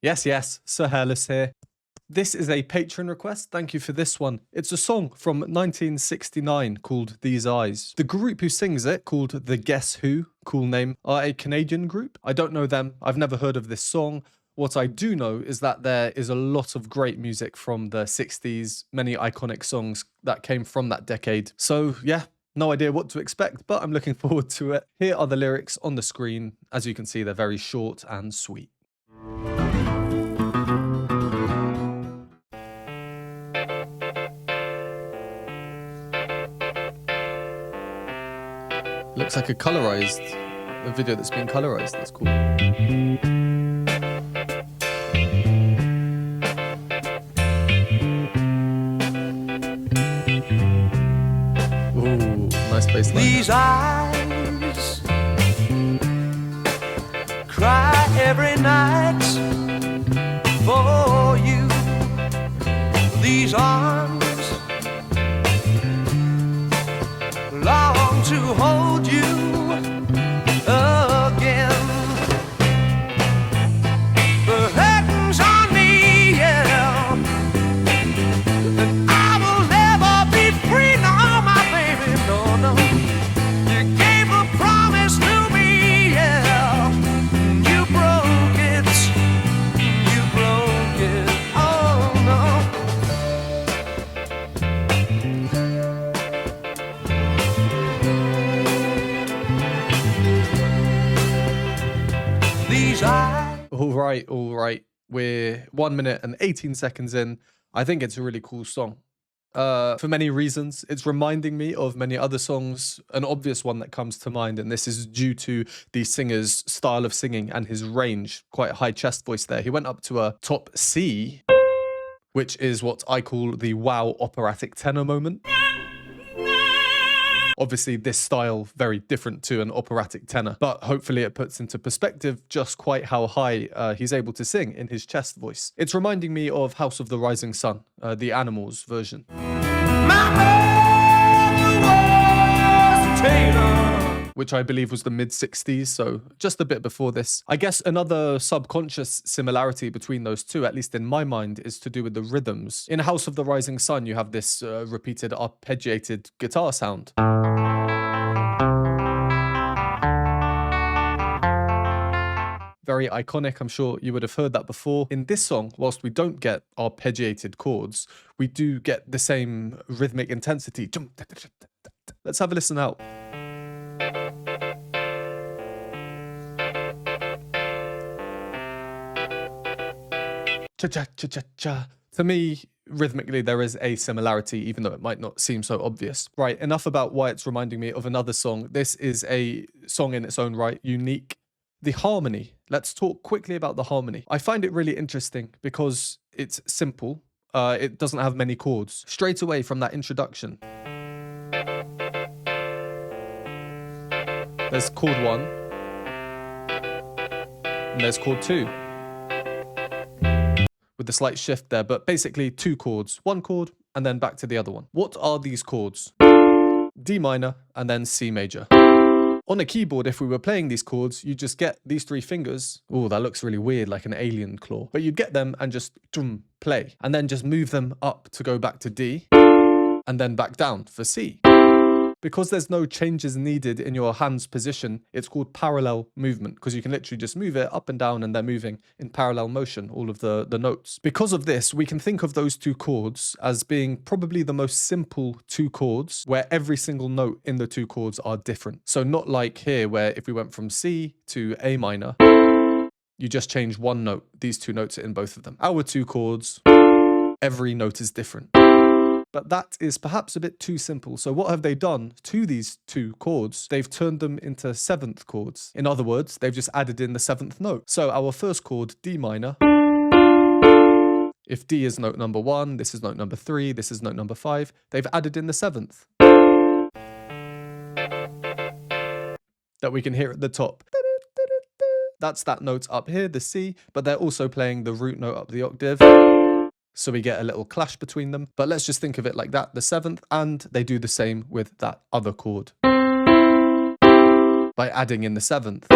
Yes, yes, Sir Hairless here. This is a Patreon request. Thank you for this one. It's a song from 1969 called These Eyes. The group who sings it, called The Guess Who, cool name, are a Canadian group. I don't know them. I've never heard of this song. What I do know is that there is a lot of great music from the 60s, many iconic songs that came from that decade. So yeah, no idea what to expect, but I'm looking forward to it. Here are the lyrics on the screen. As you can see, they're very short and sweet. Looks like a video that's been colorized. That's cool. Ooh, nice bass line. These eyes cry every night for you. These arms long to hold you again. The curtains on me, yeah, and I will never be free, no, my baby, no, no. You gave a promise to me, yeah, you broke it, oh no. All right. We're 1 minute and 18 seconds in. I think it's a really cool song. For many reasons. It's reminding me of many other songs. An obvious one that comes to mind, and this is due to the singer's style of singing and his range. Quite a high chest voice there. He went up to a top C, which is what I call the wow operatic tenor moment. Obviously, this style very different to an operatic tenor, but hopefully it puts into perspective just quite how high he's able to sing in his chest voice. It's reminding me of House of the Rising Sun, the Animals version. Which I believe was the mid-60s, so just a bit before this. I guess another subconscious similarity between those two, at least in my mind, is to do with the rhythms. In House of the Rising Sun, you have this repeated arpeggiated guitar sound. Very iconic, I'm sure you would have heard that before. In this song, whilst we don't get arpeggiated chords, we do get the same rhythmic intensity. Let's have a listen out. Cha-cha-cha-cha-cha. To me, rhythmically, there is a similarity, even though it might not seem so obvious. Right, enough about why it's reminding me of another song. This is a song in its own right, unique. The harmony. Let's talk quickly about the harmony. I find it really interesting because it's simple. It doesn't have many chords. Straight away from that introduction, there's chord 1, and there's chord 2. With a slight shift there, but basically 2 chords. 1 chord, and then back to the other one. What are these chords? D minor, and then C major. On a keyboard, if we were playing these chords, you just get these 3 fingers. Oh, that looks really weird, like an alien claw. But you'd get them and just play, and then just move them up to go back to D, and then back down for C. Because there's no changes needed in your hand's position, it's called parallel movement, because you can literally just move it up and down and they're moving in parallel motion, all of the notes. Because of this, we can think of those 2 chords as being probably the most simple 2 chords, where every single note in the 2 chords are different. So not like here, where if we went from C to A minor, you just change 1 note. These 2 notes are in both of them. Our 2 chords, every note is different. But that is perhaps a bit too simple. So what have they done to these 2 chords? They've turned them into 7th chords. In other words, they've just added in the 7th note. So our first chord, D minor. If D is note number 1, this is note number 3, this is note number 5. They've added in the 7th. That we can hear at the top. That's that note up here, the C, but they're also playing the root note up the octave. So we get a little clash between them. But let's just think of it like that, the 7th, and they do the same with that other chord. By adding in the 7th.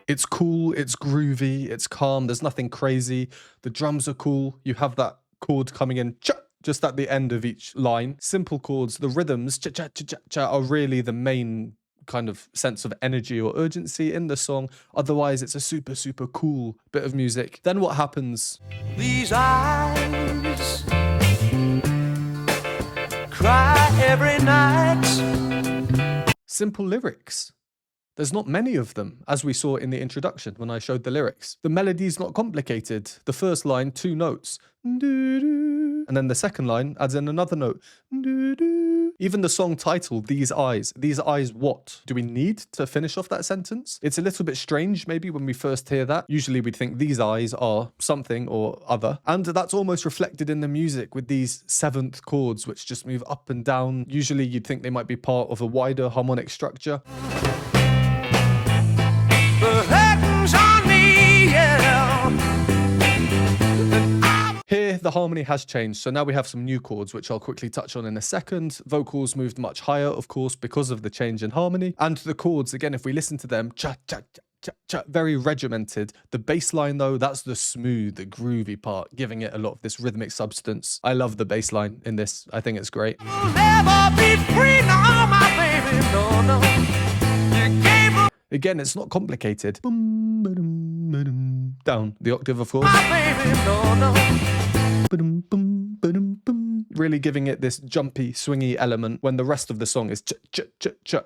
It's cool, it's groovy, it's calm, there's nothing crazy. The drums are cool. You have that chord coming in just at the end of each line. Simple chords, the rhythms cha are really the main kind of sense of energy or urgency in the song. Otherwise, it's a super, super cool bit of music. Then what happens? These eyes cry every night. Simple lyrics. There's not many of them, as we saw in the introduction when I showed the lyrics. The melody's not complicated. The first line, 2 notes. And then the second line adds in another note. Even the song title, These Eyes what? Do we need to finish off that sentence? It's a little bit strange maybe when we first hear that. Usually we'd think these eyes are something or other. And that's almost reflected in the music with these 7th chords which just move up and down. Usually you'd think they might be part of a wider harmonic structure. The curtains on me, yeah. Here, the harmony has changed, so now we have some new chords, which I'll quickly touch on in a second. Vocals moved much higher, of course, because of the change in harmony. And the chords, again, if we listen to them, very regimented. The bass line, though, that's the smooth, the groovy part, giving it a lot of this rhythmic substance. I love the bass line in this. I think it's great. I'll never be free, no, my baby, no, no. You gave up Again, it's not complicated. Down the octave, of course. my baby, no, no. Really giving it this jumpy, swingy element when the rest of the song is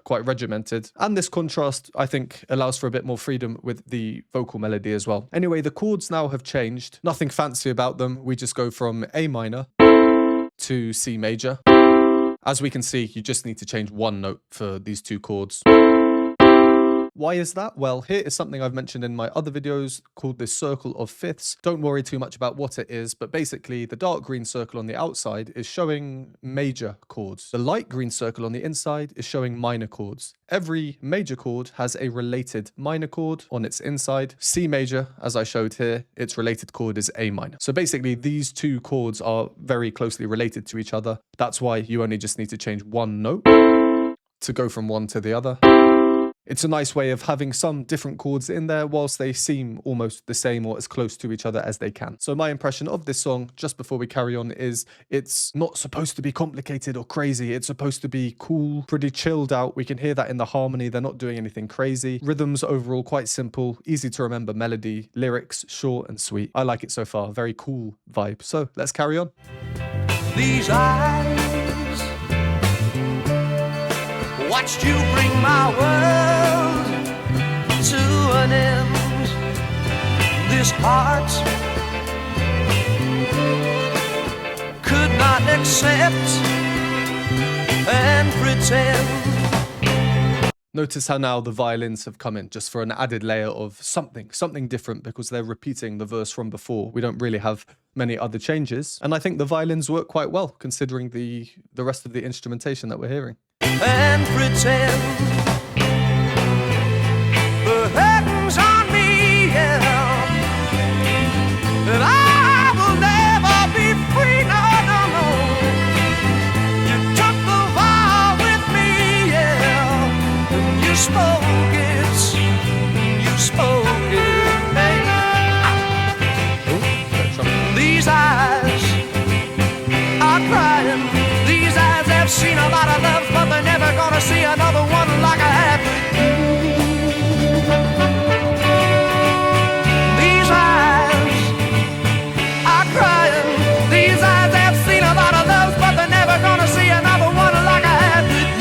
quite regimented. And this contrast, I think, allows for a bit more freedom with the vocal melody as well. Anyway, the chords now have changed. Nothing fancy about them. We just go from A minor to C major. As we can see, you just need to change 1 note for these 2 chords. Why is that? Well, here is something I've mentioned in my other videos called this circle of fifths. Don't worry too much about what it is, but basically the dark green circle on the outside is showing major chords. The light green circle on the inside is showing minor chords. Every major chord has a related minor chord on its inside. C major, as I showed here, its related chord is A minor. So basically these 2 chords are very closely related to each other. That's why you only just need to change 1 note to go from one to the other. It's a nice way of having some different chords in there whilst they seem almost the same or as close to each other as they can. So my impression of this song, just before we carry on, is it's not supposed to be complicated or crazy. It's supposed to be cool, pretty chilled out. We can hear that in the harmony. They're not doing anything crazy. Rhythms overall quite simple, easy to remember melody, lyrics short and sweet. I like it so far. Very cool vibe. So let's carry on. These eyes watched you bring my world to an end. This heart could not accept and pretend. Notice how now the violins have come in just for an added layer of something different because they're repeating the verse from before. We don't really have many other changes. And I think the violins work quite well considering the rest of the instrumentation that we're hearing. And pretend the curtains on me, yeah, that I will never be free, no, no, no. You took the vow with me, yeah, and you spoke it, baby. These eyes are crying. These eyes have seen a lot of love, but they're never gonna see another one like I had with you. These eyes are crying. These eyes have seen a lot of love, but they're never gonna see another one like I had with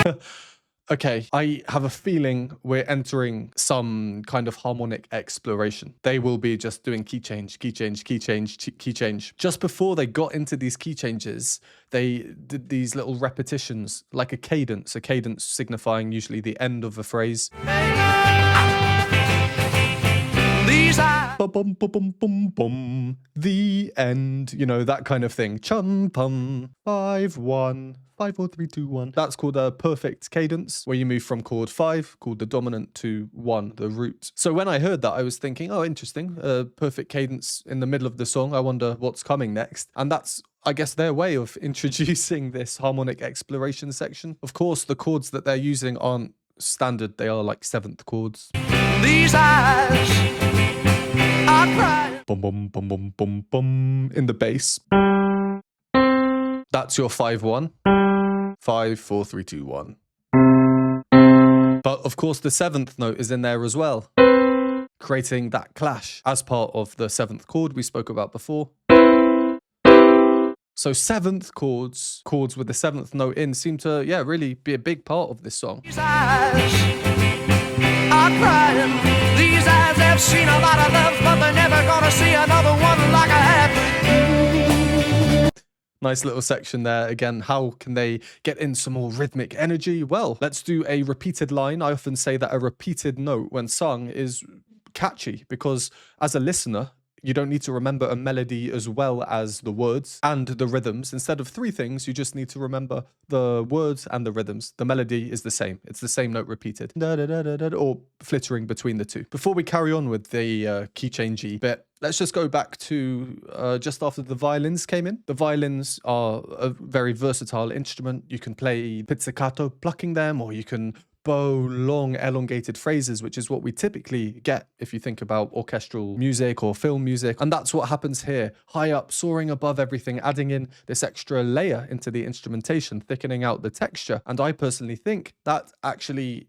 you. Okay, I have a feeling we're entering some kind of harmonic exploration. They will be just doing key change, key change, key change, key change. Just before they got into these key changes, they did these little repetitions, like a cadence signifying usually the end of a phrase. These eyes. Bum, bum, bum, bum, bum. The end, you know, that kind of thing. Chum pum, 5-1. 5, 4, 3, 2, 1. That's called a perfect cadence, where you move from chord 5, called the dominant, to 1, the root. So when I heard that, I was thinking, oh, interesting, perfect cadence in the middle of the song. I wonder what's coming next. And that's, I guess, their way of introducing this harmonic exploration section. Of course, the chords that they're using aren't standard, they are like 7th chords. These eyes are crying. Bum, bum, bum, bum, bum, bum, in the bass. That's your 5-1. 5, 4, 3, 2, 1. But of course, the 7th note is in there as well, creating that clash as part of the 7th chord we spoke about before. So 7th chords with the 7th note in, seem to, really be a big part of this song. These eyes are crying. These eyes have seen a lot of love, but they're never gonna see another one like I had with you. Nice little section there. Again, how can they get in some more rhythmic energy? Well, let's do a repeated line. I often say that a repeated note when sung is catchy because as a listener, you don't need to remember a melody as well as the words and the rhythms. Instead of 3 things, you just need to remember the words and the rhythms. The melody is the same. It's the same note repeated, or flittering between the two. Before we carry on with the key changey bit, let's just go back to just after the violins came in. The violins are a very versatile instrument. You can play pizzicato, plucking them, or you can bow long elongated phrases, which is what we typically get if you think about orchestral music or film music. And that's what happens here, high up, soaring above everything, adding in this extra layer into the instrumentation, thickening out the texture. And I personally think that actually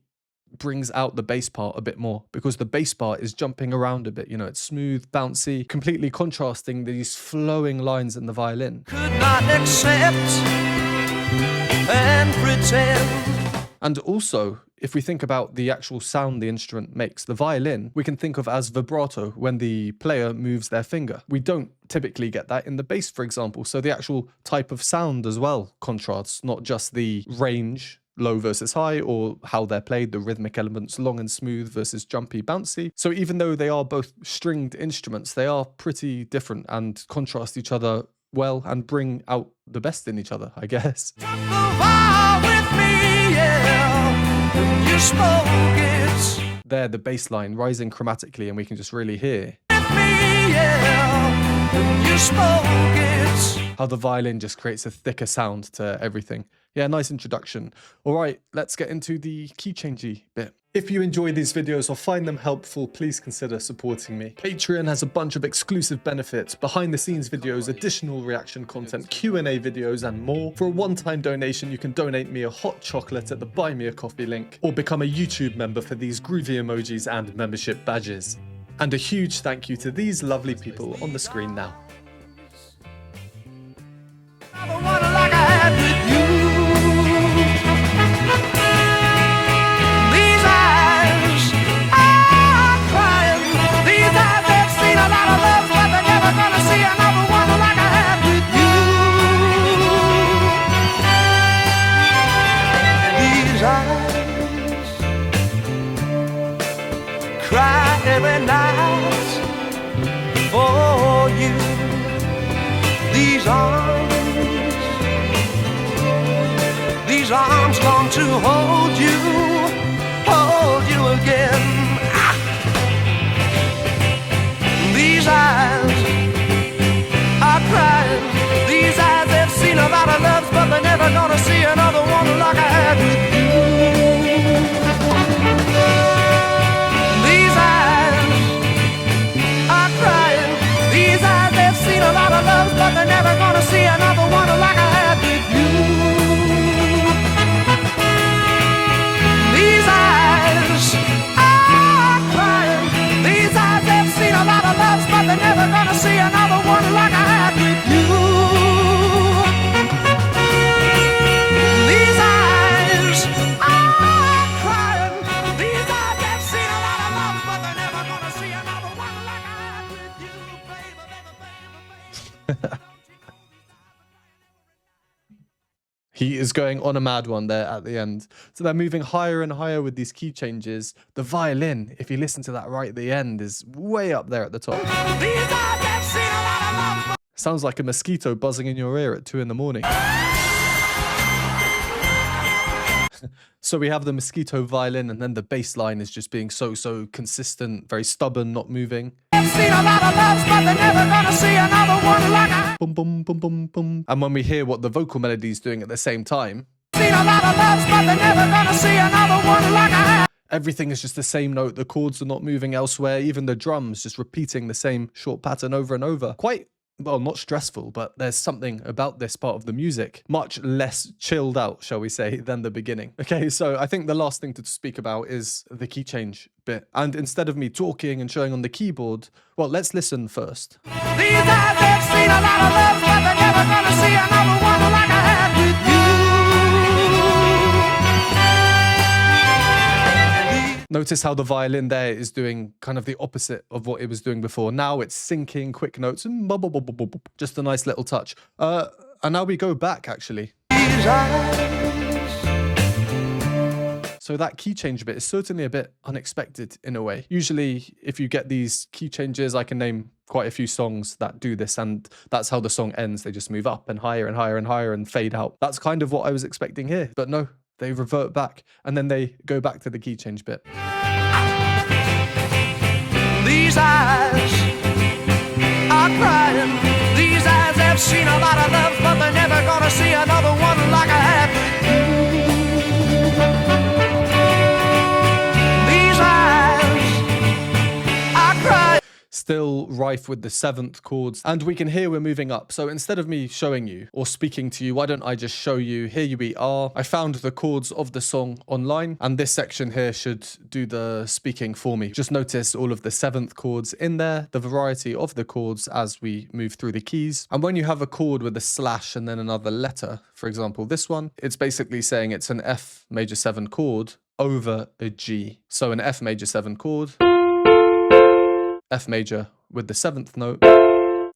brings out the bass part a bit more, because the bass part is jumping around a bit, it's smooth, bouncy, completely contrasting these flowing lines in the violin. Could not accept and pretend. And also, if we think about the actual sound the instrument makes, the violin, we can think of as vibrato when the player moves their finger. We don't typically get that in the bass, for example. So the actual type of sound as well contrasts, not just the range, low versus high, or how they're played, the rhythmic elements, long and smooth versus jumpy, bouncy. So even though they are both stringed instruments, they are pretty different and contrast each other well and bring out the best in each other, I guess. There, the bass line rising chromatically, and we can just really hear how the violin just creates a thicker sound to everything. Yeah, nice introduction. All right, let's get into the key changey bit. If you enjoy these videos or find them helpful, please consider supporting me. Patreon has a bunch of exclusive benefits, behind the scenes videos, additional reaction content, Q&A videos, and more. For a one-time donation, you can donate me a hot chocolate at the Buy Me a Coffee link, or become a YouTube member for these groovy emojis and membership badges. And a huge thank you to these lovely people on the screen now. Cry every night for you. These arms long to hold you again. These eyes are crying. These eyes have seen a lot of loves, but they're never gonna see another one like I had with you. A lot of love, but they're never gonna see another one like I had with you. These eyes are crying. These eyes have seen a lot of love, but they're never gonna see another one like I had with you. These eyes are crying. These eyes have seen a lot of love, but they're never gonna see another one like I had with you, baby. He is going on a mad one there at the end. So they're moving higher and higher with these key changes. The violin, if you listen to that right at the end, is way up there at the top. Sounds like a mosquito buzzing in your ear at 2 in the morning. So we have the mosquito violin, and then the bass line is just being so consistent, very stubborn, not moving. Seen a lot of loves, but they're never gonna see another one like I. Boom, boom, boom, boom, boom. And when we hear what the vocal melody is doing at the same time. Seen a lot of loves, but they're never gonna see another one like I. Everything is just the same note. The chords are not moving elsewhere. Even the drums just repeating the same short pattern over and over. Quite, well, not stressful, but there's something about this part of the music much less chilled out, shall we say, than the beginning. Okay, so I think the last thing to speak about is the key change bit. And instead of me talking and showing on the keyboard, well, let's listen first. These eyes have seen a lot of love, but they're never gonna see another one like I had with you. Notice how the violin there is doing kind of the opposite of what it was doing before. Now it's syncing quick notes and bub, bub, bub, bub, bub, bub. Just a nice little touch. And now we go back actually. These eyes. So that key change bit is certainly a bit unexpected in a way. Usually if you get these key changes, I can name quite a few songs that do this, and that's how the song ends. They just move up and higher and higher and higher and fade out. That's kind of what I was expecting here, but no. They revert back, and then they go back to the key change bit. These eyes are crying. These eyes have seen a lot of love, but they're never gonna see another one like I had with you. These eyes are crying. Still rife with the 7th chords, and we can hear we're moving up. So instead of me showing you or speaking to you, why don't I just show you? Here we are. I found the chords of the song online, and this section here should do the speaking for me. Just notice all of the 7th chords in there, the variety of the chords as we move through the keys. And when you have a chord with a slash and then another letter, for example, this one, it's basically saying it's an F major 7 chord over a G. So an F major 7 chord, F major with the 7th note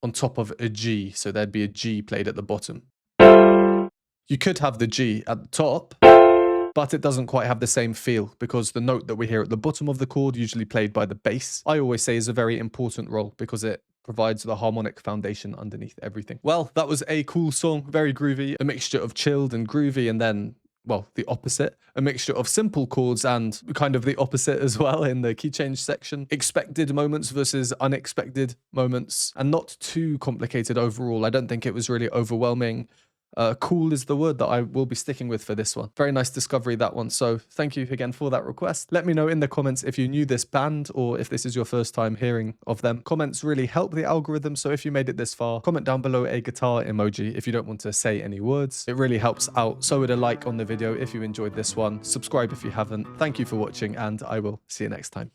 on top of a G, so there'd be a G played at the bottom. You could have the G at the top, but it doesn't quite have the same feel because the note that we hear at the bottom of the chord, usually played by the bass, I always say is a very important role because it provides the harmonic foundation underneath everything. Well, that was a cool song, very groovy, a mixture of chilled and groovy, and then, well, the opposite, a mixture of simple chords and kind of the opposite as well in the key change section. Expected moments versus unexpected moments, and not too complicated overall. I don't think it was really overwhelming. Cool is the word that I will be sticking with for this one. Very nice discovery, that one. So thank you again for that request. Let me know in the comments if you knew this band or if this is your first time hearing of them. Comments really help the algorithm. So if you made it this far, comment down below a guitar emoji if you don't want to say any words. It really helps out. So would a like on the video if you enjoyed this one. Subscribe if you haven't. Thank you for watching, and I will see you next time.